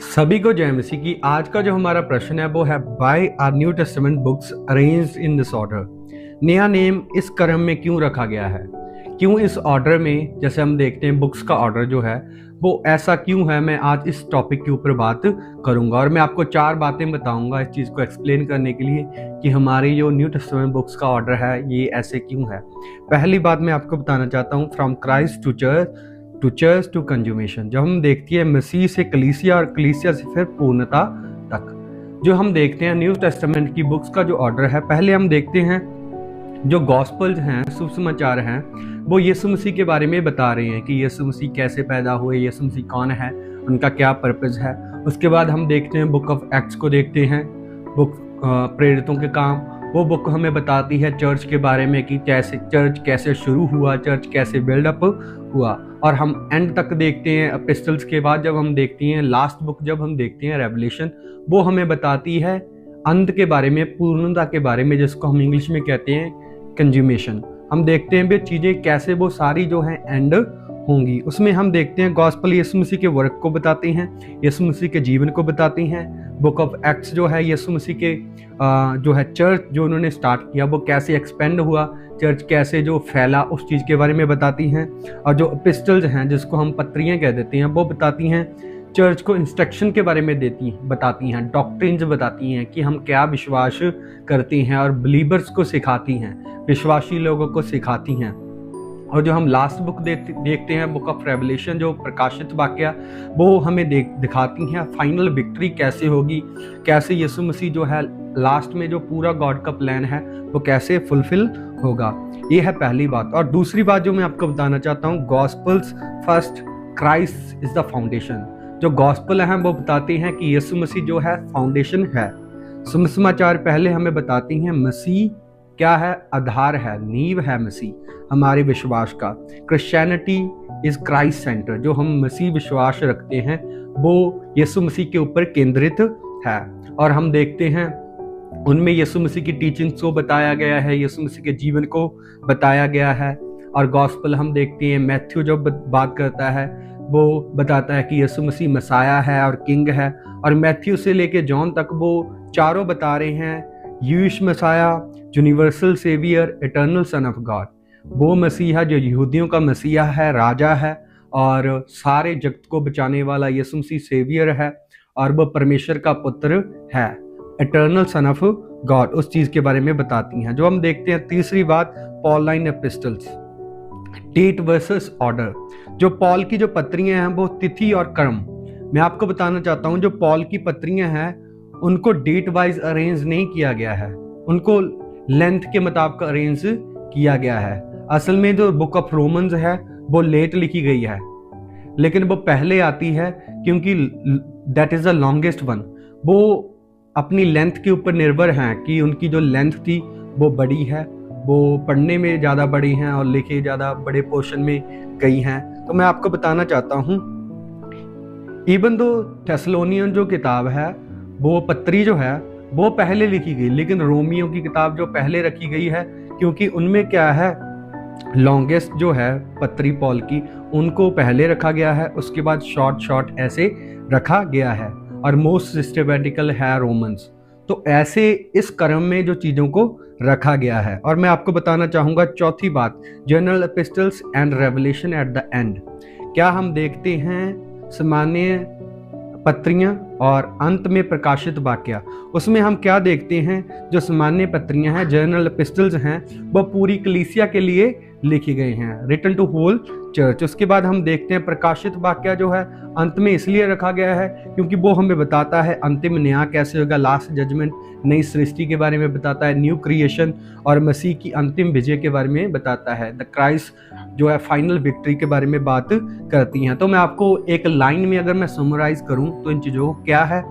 सभी को जय मसीह की। आज का जो हमारा प्रश्न है वो है why are new Testament books arranged in this order. नया नेम इस क्रम में क्यों रखा गया है, क्यों इस ऑर्डर में, जैसे हम देखते हैं बुक्स का ऑर्डर जो है वो ऐसा क्यों है। मैं आज इस टॉपिक के ऊपर बात करूंगा और मैं आपको 4 बातें बताऊंगा इस चीज़ को एक्सप्लेन करने के लिए कि हमारी जो न्यू टेस्टामेंट बुक्स का ऑर्डर है ये ऐसे क्यों है। पहली बात मैं आपको बताना चाहता हूँ, from Christ to church to consummation. जब हम देखते हैं मसीह से कलीसिया और कलीसिया से फिर पूर्णता तक, जो हम देखते हैं न्यू टेस्टामेंट की बुक्स का जो ऑर्डर है, पहले हम देखते हैं जो गॉस्पल्स हैं, शुभ समाचार हैं, वो यीशु मसीह के बारे में बता रहे हैं कि यीशु मसीह कैसे पैदा हुए, यीशु मसीह कौन है, उनका क्या पर्पस है। उसके बाद हम देखते हैं बुक ऑफ एक्ट्स को देखते हैं, बुक प्रेरितों के काम। वो बुक हमें बताती है चर्च के बारे में कि चर्च कैसे शुरू हुआ, चर्च कैसे बिल्डअप हुआ। और हम एंड तक देखते हैं एपिस्टल्स के बाद, जब हम देखते हैं लास्ट बुक, जब हम देखते हैं रेवलेशन, वो हमें बताती है अंत के बारे में, पूर्णता के बारे में, जिसको हम इंग्लिश में कहते हैं कंज्यूमेशन। हम देखते हैं भी चीज़ें कैसे वो सारी जो है एंड होंगी। उसमें हम देखते हैं गॉस्पल यीशु मसीह के वर्क को बताते हैं, यीशु मसीह के जीवन को बताती हैं। बुक ऑफ एक्ट्स जो है यीशु मसीह के जो है चर्च जो उन्होंने स्टार्ट किया वो कैसे एक्सपेंड हुआ, चर्च कैसे जो फैला, उस चीज़ के बारे में बताती हैं। और जो एपिस्टल्स हैं जिसको हम पत्रियाँ कह देते हैं, वो बताती हैं चर्च को इंस्ट्रक्शन के बारे में बताती हैं, डॉक्ट्रिन्स बताती हैं कि हम क्या विश्वास करते हैं, और बिलीवर्स को सिखाती हैं, विश्वासी लोगों को सिखाती हैं। और जो हम लास्ट बुक देखते हैं बुक ऑफ रेवलेशन, जो प्रकाशित वाक्य, वो हमें दिखाती हैं फाइनल विक्ट्री कैसे होगी, कैसे यीशु मसीह जो है लास्ट में जो पूरा गॉड का प्लान है वो कैसे फुलफिल होगा। ये है पहली बात। और दूसरी बात जो मैं आपको बताना चाहता हूँ, gospels first, Christ is the foundation. जो गॉस्पल हैं वो बताते हैं कि यीशु मसीह जो है फाउंडेशन है। सुसमाचार पहले हमें बताती हैं मसीह क्या है, आधार है, नींव है मसीह हमारे विश्वास का। क्रिश्चियनिटी इज क्राइस्ट सेंटर, जो हम मसीह विश्वास रखते हैं वो यीशु मसीह के ऊपर केंद्रित है। और हम देखते हैं उनमें यीशु मसीह की टीचिंग्स को बताया गया है, यीशु मसीह के जीवन को बताया गया है। और गॉस्पल हम देखते हैं मैथ्यू जो बात करता है वो बताता है कि यीशु मसीह मसाया है और किंग है। और मैथ्यू से लेके जॉन तक वो चारों बता रहे हैं यीशु मसाया, universal saviour, eternal son of God. वो मसीह है जो यहूदियों का मसीहा है, राजा है, और सारे जगत को बचाने वाला यीशु मसीह सेवियर है, और वो परमेश्वर का पुत्र है, इटर्नल सन ऑफ गॉड। उस चीज़ के बारे में बताती हैं। जो हम देखते हैं तीसरी बात, पॉलाइन एपिस्टल्स, डेट वर्सेस ऑर्डर। जो पॉल की जो पत्रियां हैं वो तिथि और क्रम। मैं आपको बताना चाहता हूं जो पॉल की पत्रियां हैं उनको डेट वाइज अरेंज नहीं किया गया है, उनको लेंथ के मुताबिक अरेंज किया गया है। असल में जो बुक ऑफ रोमन्स है वो लेट लिखी गई है, लेकिन वो पहले आती है क्योंकि that is the longest one. वो अपनी लेंथ के ऊपर निर्भर हैं कि उनकी जो लेंथ थी वो बड़ी है, वो पढ़ने में ज़्यादा बड़ी हैं और लिखे ज़्यादा बड़े पोर्शन में गई हैं। तो मैं आपको बताना चाहता हूँ इवन दो थेसलोनियन जो किताब है, वो पत्री जो है वो पहले लिखी गई, लेकिन रोमियो की किताब जो पहले रखी गई है क्योंकि उनमें क्या है, लॉन्गेस्ट जो है पत्री पॉल की, उनको पहले रखा गया है, उसके बाद शॉर्ट ऐसे रखा गया है, और मोस्ट सिस्टमैटिकल है रोमन्स। तो ऐसे इस क्रम में जो चीज़ों को रखा गया है। और मैं आपको बताना चाहूँगा चौथी बात, general epistles and revelation at the end. क्या हम देखते हैं सामान्य पत्रियां और अंत में प्रकाशित वाक्य, उसमें हम क्या देखते हैं, जो सामान्य पत्रियां हैं, जनरल एपिस्टल्स हैं, वो पूरी कलीसिया के लिए लिखी गई हैं, रिटन टू होल चर्च। उसके बाद हम देखते हैं प्रकाशित वाक्य जो है अंत में इसलिए रखा गया है क्योंकि वो हमें बताता है अंतिम न्याय कैसे होगा, लास्ट जजमेंट, नई सृष्टि के बारे में बताता है, न्यू क्रिएशन, और मसीह की अंतिम विजय के बारे में बताता है, द क्राइस्ट जो है फाइनल विक्ट्री के बारे में बात करती हैं। तो मैं आपको एक लाइन में अगर मैं समराइज करूं तो इन चीज़ों को क्या है,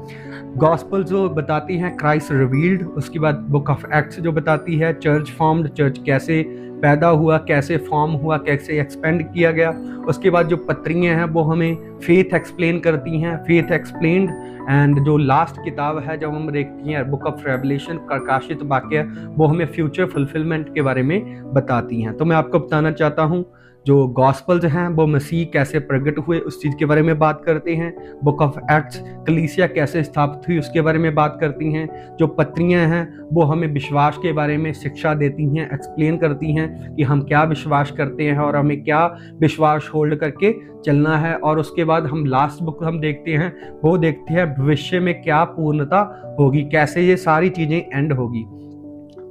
गॉस्पल जो बताती हैं क्राइस्ट रिवील्ड, उसके बाद बुक ऑफ एक्ट्स जो बताती है चर्च फॉर्म्ड, चर्च कैसे पैदा हुआ, कैसे फॉर्म हुआ, कैसे एक्सपेंड किया गया। उसके बाद जो पत्रियां हैं वो हमें फेथ एक्सप्लेन करती हैं, फेथ एक्सप्लेन्ड। एंड जो लास्ट किताब है जब हम देखती हैं बुक ऑफ रेवलेशन, प्रकाशित वाक्य, वो हमें फ्यूचर फुलफिलमेंट के बारे में बताती हैं। तो मैं आपको बताना चाहता हूँ जो गॉस्पल्स हैं वो मसीह कैसे प्रकट हुए उस चीज़ के बारे में बात करते हैं। बुक ऑफ एक्ट्स कलीसिया कैसे स्थापित हुई उसके बारे में बात करती हैं। जो पत्रियां हैं वो हमें विश्वास के बारे में शिक्षा देती हैं, एक्सप्लेन करती हैं कि हम क्या विश्वास करते हैं और हमें क्या विश्वास होल्ड करके चलना है। और उसके बाद हम लास्ट बुक हम देखते हैं, वो देखते हैं भविष्य में क्या पूर्णता होगी, कैसे ये सारी चीज़ें एंड होगी।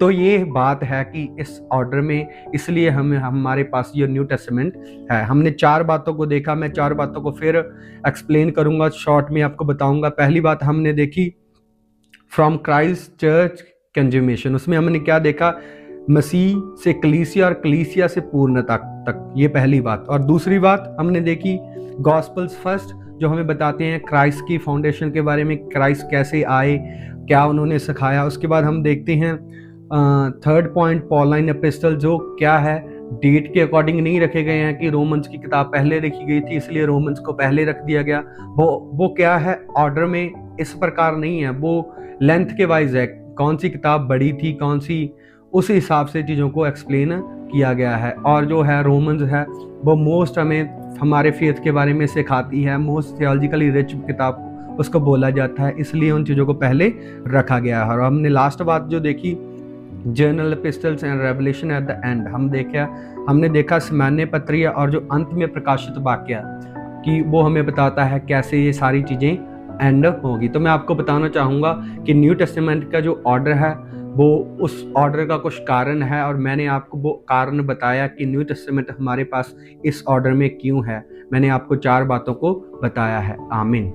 तो ये बात है कि इस ऑर्डर में, इसलिए हमारे पास ये न्यू टेस्टामेंट है। हमने 4 बातों को देखा, मैं 4 बातों को फिर एक्सप्लेन करूंगा, शॉर्ट में आपको बताऊंगा। पहली बात हमने देखी फ्रॉम क्राइस्ट चर्च कंज्यूमेशन, उसमें हमने क्या देखा, मसीह से कलीसिया और कलीसिया से पूर्णता तक, ये पहली बात। और दूसरी बात हमने देखी गॉस्पल्स फर्स्ट, जो हमें बताते हैं क्राइस्ट की फाउंडेशन के बारे में, क्राइस्ट कैसे आए, क्या उन्होंने सिखाया। उसके बाद हम देखते हैं थर्ड पॉइंट पॉलाइन एपिस्टल, जो क्या है डेट के अकॉर्डिंग नहीं रखे गए हैं कि रोमन्स की किताब पहले लिखी गई थी इसलिए रोमन्स को पहले रख दिया गया। वो क्या है ऑर्डर में इस प्रकार नहीं है, वो लेंथ के वाइज है, कौन सी किताब बड़ी थी कौन सी, उस हिसाब से चीज़ों को एक्सप्लेन किया गया है। और जो है रोमन्स है वो मोस्ट हमें हमारे फेथ के बारे में सिखाती है, मोस्ट थियोलॉजिकली रिच किताब उसको बोला जाता है, इसलिए उन चीज़ों को पहले रखा गया है। और हमने लास्ट बात जो देखी journal epistles and revelation at the end, हमने देखा सामान्य पत्रिया और जो अंत में प्रकाशित वाक्य कि वो हमें बताता है कैसे ये सारी चीज़ें एंड होगी। तो मैं आपको बताना चाहूँगा कि न्यू टेस्टामेंट का जो ऑर्डर है वो उस ऑर्डर का कुछ कारण है, और मैंने आपको वो कारण बताया कि न्यू टेस्टामेंट हमारे पास इस ऑर्डर में क्यों है। मैंने आपको 4 बातों को बताया है। आमीन।